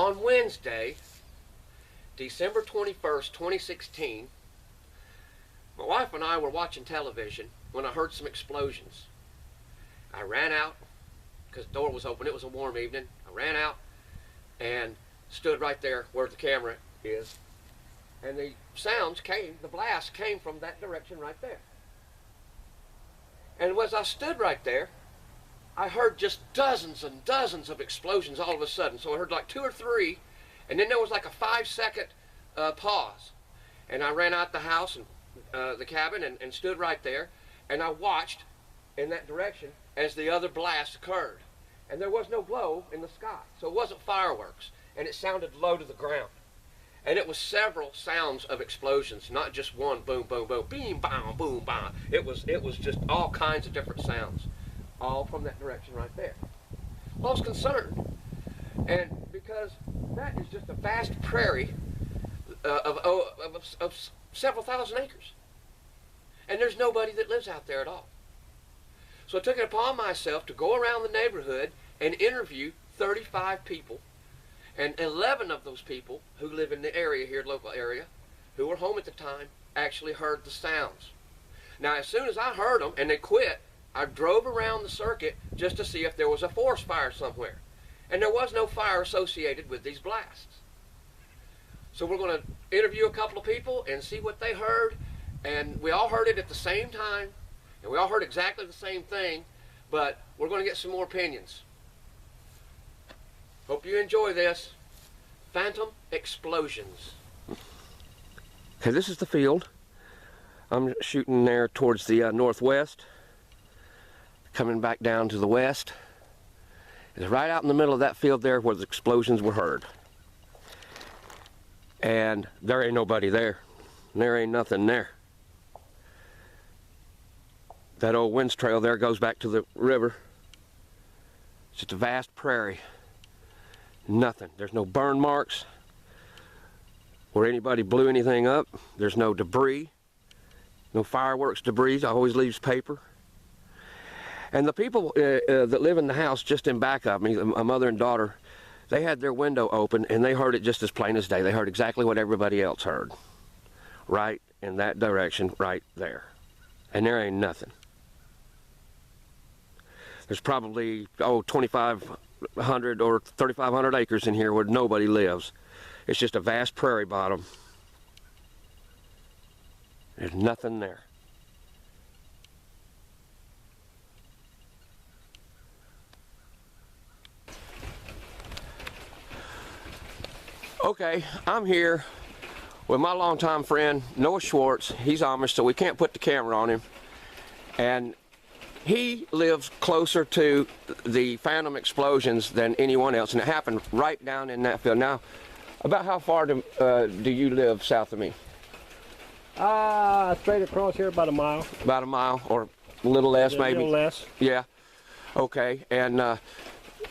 On Wednesday, December 21st, 2016, my wife and I were watching television when I heard some explosions. I ran out because the door was open. It was a warm evening. I ran out and stood right there where the camera is. And the sounds came, the blast came from that direction right there. And as I stood right there, I heard just dozens and dozens of explosions all of a sudden. So I heard like 2 or 3, and then there was like a 5-second pause. And I ran out the house and the cabin and stood right there, and I watched in that direction as the other blast occurred. And there was no glow in the sky, so it wasn't fireworks, and it sounded low to the ground. And it was several sounds of explosions, not just one boom, boom, boom, beam, bam, boom, bam. It was just all kinds of different sounds, all from that direction right there. Well, I was concerned, and because that is just a vast prairie of several thousand acres, and there's nobody that lives out there at all. So I took it upon myself to go around the neighborhood and interview 35 people, and 11 of those people who live in the area here, local area, who were home at the time, actually heard the sounds. Now, as soon as I heard them and they quit, I drove around the circuit just to see if there was a forest fire somewhere. And there was no fire associated with these blasts. So we're going to interview a couple of people and see what they heard. And we all heard it at the same time. And we all heard exactly the same thing. But we're going to get some more opinions. Hope you enjoy this. Phantom explosions. Okay, this is the field. I'm shooting there towards the northwest. Coming back down to the west. It's right out in the middle of that field there where the explosions were heard. And there ain't nobody there. There ain't nothing there. That old winds trail there goes back to the river. It's just a vast prairie. Nothing. There's no burn marks where anybody blew anything up. There's no debris. No fireworks debris. Always leaves paper. And the people that live in the house just in back of me, a mother and daughter, they had their window open and they heard it just as plain as day. They heard exactly what everybody else heard. Right in that direction, right there. And there ain't nothing. There's probably, 2,500 or 3,500 acres in here where nobody lives. It's just a vast prairie bottom. There's nothing there. Okay, I'm here with my longtime friend, Noah Schwartz. He's Amish, so we can't put the camera on him. And he lives closer to the phantom explosions than anyone else, and it happened right down in that field. Now, about how far do you live south of me? Straight across here, about a mile. About a mile, or a little less, maybe? A little less. Yeah. Okay, and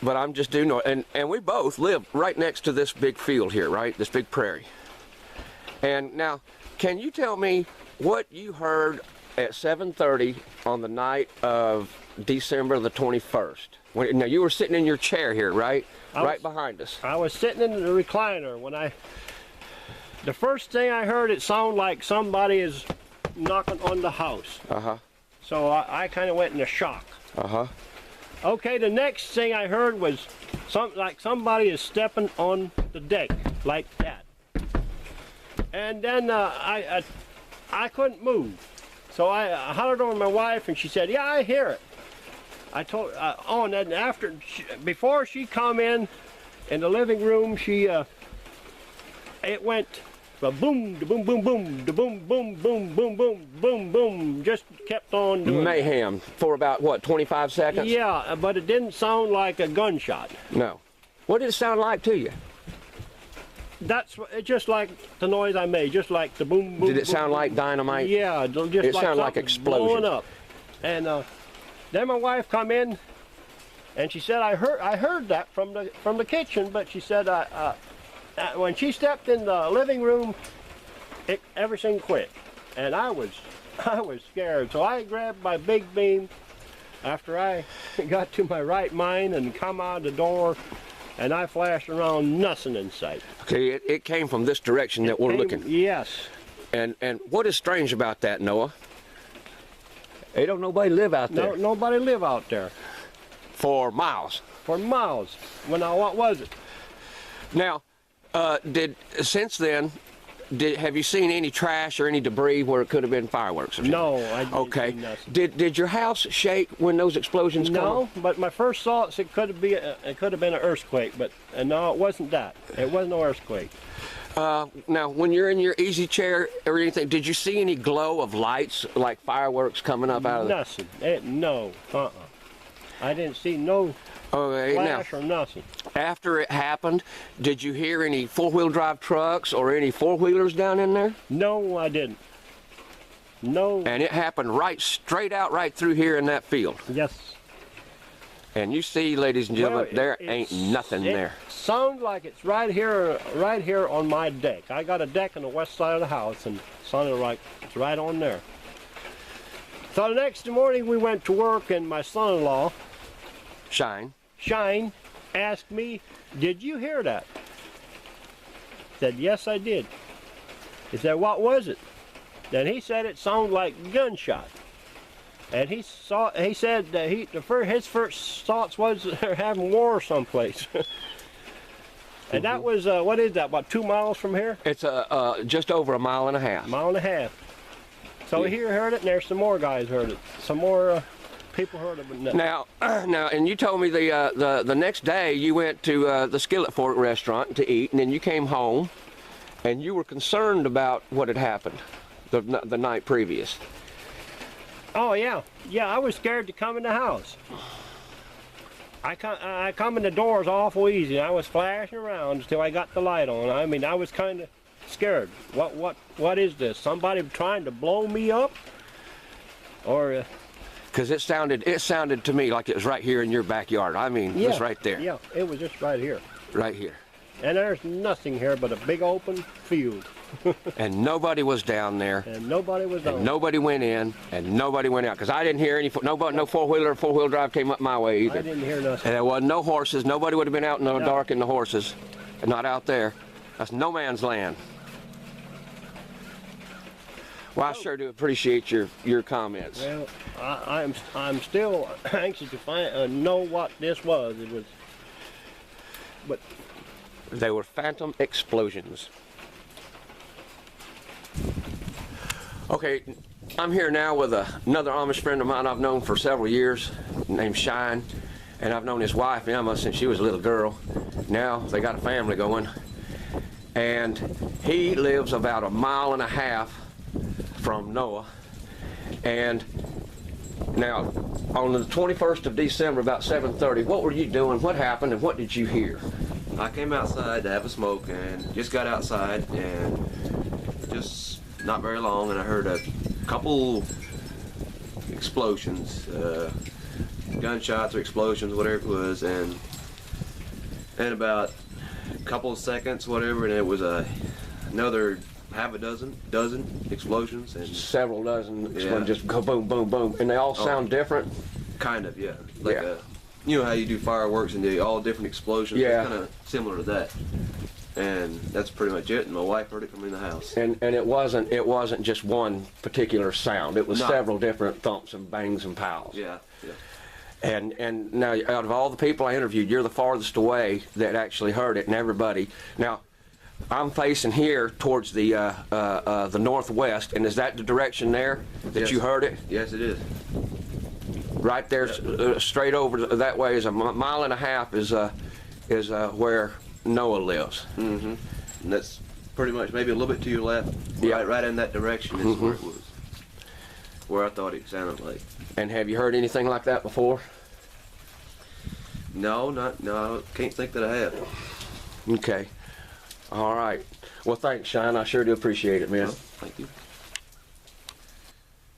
but I'm just due north, and we both live right next to this big field here, right? This big prairie. And now, can you tell me what you heard at 7:30 on the night of December the 21st? Now, you were sitting in your chair here, right? Right behind us. I was sitting in the recliner when the first thing I heard, it sounded like somebody is knocking on the house. Uh-huh. So I kind of went into shock. Uh-huh. Okay, the next thing I heard was like somebody is stepping on the deck, like that. And then I couldn't move. So I hollered over my wife, and she said, "Yeah, I hear it." I told, and then before she come in the living room, it went, boom, da boom, boom, boom, da boom, boom, boom, boom, boom, boom, boom, just kept on doing mayhem for about, what, 25 seconds? Yeah, but it didn't sound like a gunshot. No. What did it sound like to you? It's just like the noise I made, just like the boom, boom. Did it boom, sound boom. like dynamite? Yeah, just it like sounded like explosions. blowing up. And then my wife come in, and she said, "I heard that from the kitchen," but she said, when she stepped in the living room, everything quit, and I was scared. So I grabbed my big beam after I got to my right mind and come out the door, and I flashed around, nothing in sight. Okay, it came from this direction that we're looking. Yes. And what is strange about that, Noah? They don't nobody live out there. No, nobody live out there. For miles. For miles. Well, now, what was it? Now, since then, have you seen any trash or any debris where it could have been fireworks or something? No, I didn't Okay. see nothing. Did your house shake when those explosions come? No, but my first thoughts, it could have been an earthquake, but no, it wasn't that. It wasn't no earthquake. Now, when you're in your easy chair or anything, did you see any glow of lights like fireworks coming up out of the... Nothing. No. I didn't see no Okay, flash now, or nothing. after it happened, did you hear any four-wheel drive trucks or any four-wheelers down in there? No, I didn't. No. And it happened straight out right through here in that field. Yes. And you see, ladies and gentlemen, Well, there ain't nothing there. It sounds like it's right here on my deck. I got a deck on the west side of the house, and it sounded like it's right on there. So the next morning we went to work, and my son-in-law, Shine, asked me, "Did you hear that?" I said, "Yes, I did." He said, "What was it?" Then he said it sounded like gunshot. And he said that his first thoughts was they're having war someplace. And that was, what is that, about 2 miles from here? It's just over a mile and a half. Mile and a half. So Yeah. here heard it, and there's some more guys heard it. Some more people heard it. But Now, and you told me the next day you went to the Skillet Fork restaurant to eat, and then you came home, and you were concerned about what had happened the night previous. Oh, yeah. Yeah, I was scared to come in the house. I come in the doors awful easy, and I was flashing around until I got the light on. I mean, I was kind of scared. What is this? Somebody trying to blow me up? Or... Because it sounded to me like it was right here in your backyard. I mean, yeah, it was right there. Yeah, it was just right here. Right here. And there's nothing here but a big open field. And nobody was down there. And nobody was down. And nobody went in, and nobody went out. Because I didn't hear no four-wheeler or four-wheel drive came up my way either. I didn't hear nothing. And there wasn't no horses. Nobody would have been out in the dark in the horses. And not out there. That's no man's land. Well, I sure do appreciate your comments. Well, I'm still anxious to know what this was. It was, but They were phantom explosions. Okay, I'm here now with another Amish friend of mine I've known for several years, named Shine, and I've known his wife Emma since she was a little girl. Now they got a family going, and he lives about 1.5 miles from Noah. And now, on the 21st of December, about 7:30, what were you doing? What happened, and what did you hear? I came outside to have a smoke and just got outside and just not very long, and I heard a couple explosions, gunshots or explosions, whatever it was, and about a couple of seconds, whatever, and it was another half a dozen explosions, and Several dozen explosions, Yeah. just go boom, boom, boom, and they all sound different. kind of, yeah, like Yeah. you know how you do fireworks and they all different explosions. Yeah. It's kind of similar to that, and that's pretty much it. And my wife heard it from in the house. And it wasn't just one particular sound. It was No. several different thumps and bangs and pows. Yeah, yeah. And now, out of all the people I interviewed, you're the farthest away that actually heard it, and everybody. Now, I'm facing here towards the northwest, and is that the direction there that Yes. you heard it? Yes, it is. Right there, straight over that way is 1.5 miles is where Noah lives. Mm-hmm. And that's pretty much maybe a little bit to your left. Yeah. Right in that direction is where it was. Where I thought it sounded like. And have you heard anything like that before? No, I can't think that I have. Okay. All right. Well, thanks, Shine. I sure do appreciate it, man. Well, thank you.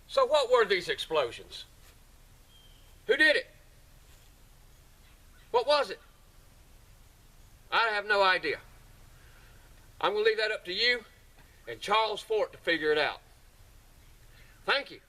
So what were these explosions? Who did it? What was it? I have no idea. I'm going to leave that up to you and Charles Fort to figure it out. Thank you.